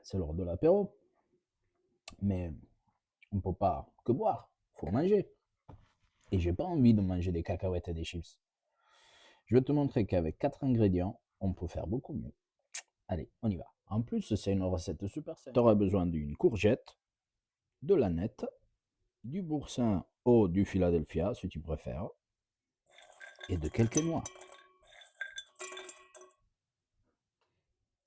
c'est l'heure de l'apéro. Mais on ne peut pas que boire, il faut manger. Et j'ai pas envie de manger des cacahuètes et des chips. Je vais te montrer qu'avec 4 ingrédients, on peut faire beaucoup mieux. Allez, on y va. En plus, c'est une recette super simple. Tu auras besoin d'une courgette, de l'aneth, du boursin ou du Philadelphia, si tu préfères, et de quelques noix.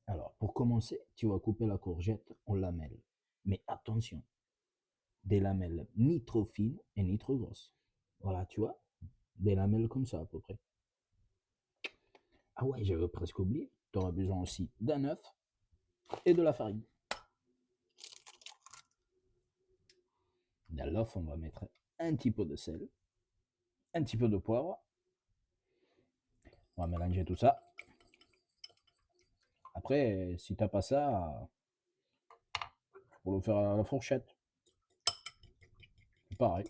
Alors, pour commencer, tu vas couper la courgette en lamelles. Mais attention, des lamelles ni trop fines et ni trop grosses. Voilà, tu vois, des lamelles comme ça à peu près. Ah ouais, j'avais presque oublié. Tu auras besoin aussi d'un œuf et de la farine. Dans l'œuf, on va mettre un petit peu de sel, un petit peu de poivre. On va mélanger tout ça. Après, si t'as pas ça, pour le faire à la fourchette, c'est pareil.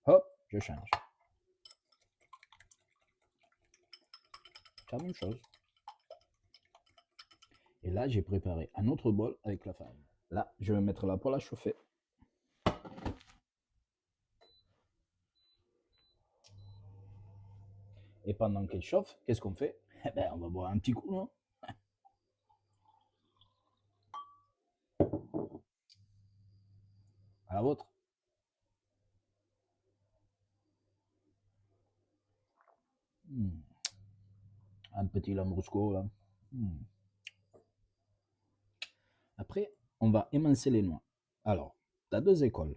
Hop, je change. C'est la même chose. Et là, j'ai préparé un autre bol avec la farine. Là, je vais mettre la poêle à chauffer. Et pendant qu'elle chauffe, qu'est-ce qu'on fait? Eh ben, on va boire un petit coup, non? À la vôtre. Hmm. Un petit lambrusco, là. Hmm. Après, on va émincer les noix. Alors, tu as deux écoles.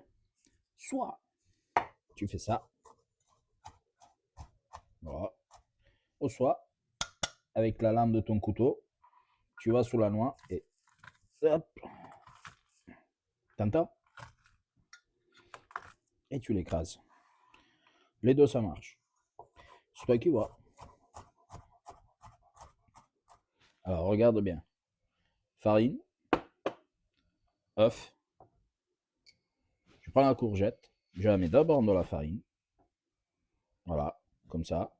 Soit tu fais ça, voilà. Ou soit, avec la lame de ton couteau, tu vas sous la noix et hop, t'entends? Et tu l'écrases. Les deux, ça marche. C'est toi qui vois. Alors, regarde bien. Farine, œuf. Je prends la courgette, je la mets d'abord dans la farine. Voilà, comme ça.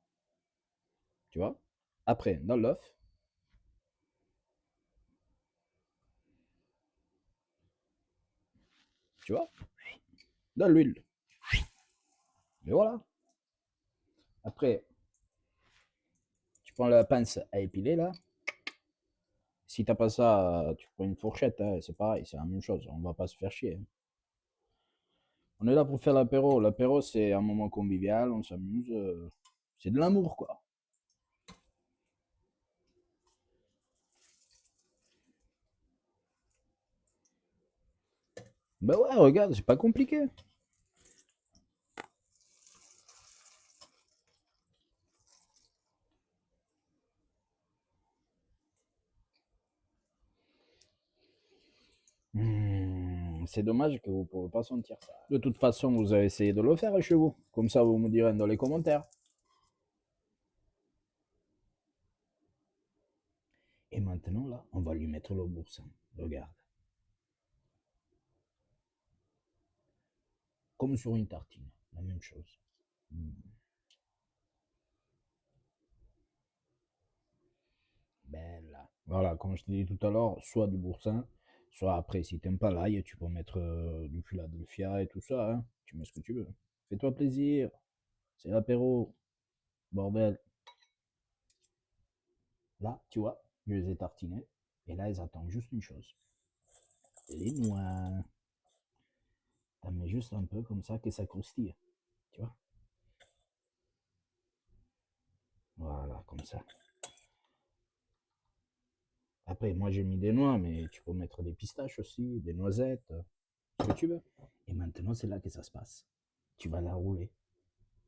Tu vois? Après, dans l'œuf. Tu vois? Dans l'huile. Et voilà. Après, tu prends la pince à épiler là. Si t'as pas ça, tu prends une fourchette, hein, c'est pareil, c'est la même chose. On va pas se faire chier, hein. On est là pour faire l'apéro. L'apéro, c'est un moment convivial, on s'amuse. C'est de l'amour, quoi. Bah ouais, regarde, c'est pas compliqué. C'est dommage que vous ne pouvez pas sentir ça. De toute façon, vous avez essayé de le faire chez vous. Comme ça, vous me direz dans les commentaires. Et maintenant, là, on va lui mettre le boursin. Regarde. Comme sur une tartine. La même chose. Mm. Belle. Voilà, comme je t'ai dit tout à l'heure, soit du boursin, soit après, si t'aimes pas l'ail, tu peux mettre du Philadelphia et tout ça, hein. Tu mets ce que tu veux. Fais-toi plaisir. C'est l'apéro. Bordel. Là, tu vois, je les ai tartinés. Et là, ils attendent juste une chose. Les noix. T'en mets juste un peu comme ça que ça croustille. Tu vois? Voilà, comme ça. Après, moi j'ai mis des noix, mais tu peux mettre des pistaches aussi, des noisettes, ce que tu veux. Et maintenant, c'est là que ça se passe. Tu vas la rouler.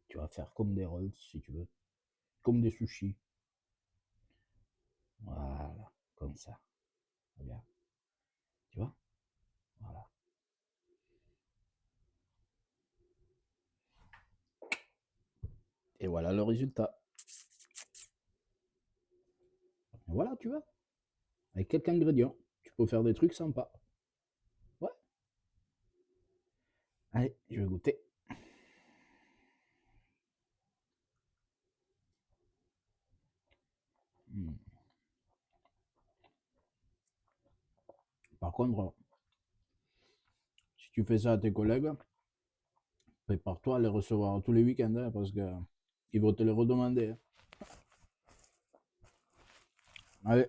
Tu vas faire comme des rolls, si tu veux. Comme des sushis. Voilà, comme ça. Regarde. Tu vois? Voilà. Et voilà le résultat. Et voilà, tu vois? Avec quelques ingrédients, tu peux faire des trucs sympas. Ouais. Allez, je vais goûter. Mm. contre, si tu fais ça à tes collègues, prépare-toi à les recevoir tous les week-ends, hein, parce que ils vont te les redemander. Hein. Allez,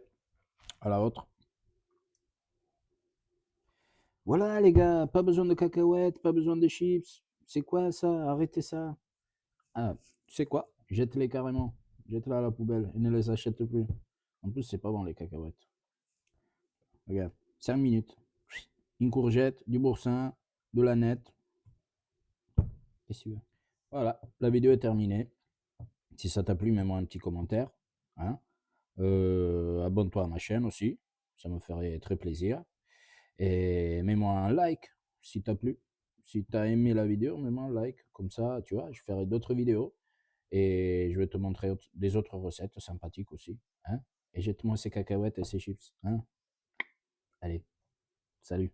à la autre. Voilà les gars, pas besoin de cacahuètes, pas besoin de chips. C'est quoi ça? Arrêtez ça. Ah, tu sais quoi? Jette-les carrément. Jette-les à la poubelle et ne les achète plus. En plus, c'est pas bon les cacahuètes. Regarde, 5 minutes. Une courgette, du boursin, de la nette. Qu'est-ce que tu veux? Voilà, la vidéo est terminée. Si ça t'a plu, mets-moi un petit commentaire. Hein. Abonne-toi à ma chaîne aussi. Ça me ferait très plaisir. Et mets-moi un like si t'as plu. Si t'as aimé la vidéo, mets-moi un like. Comme ça, tu vois, je ferai d'autres vidéos. Et je vais te montrer des autres recettes sympathiques aussi. Hein. Et jette-moi ces cacahuètes et ces chips. Hein. Allez, salut.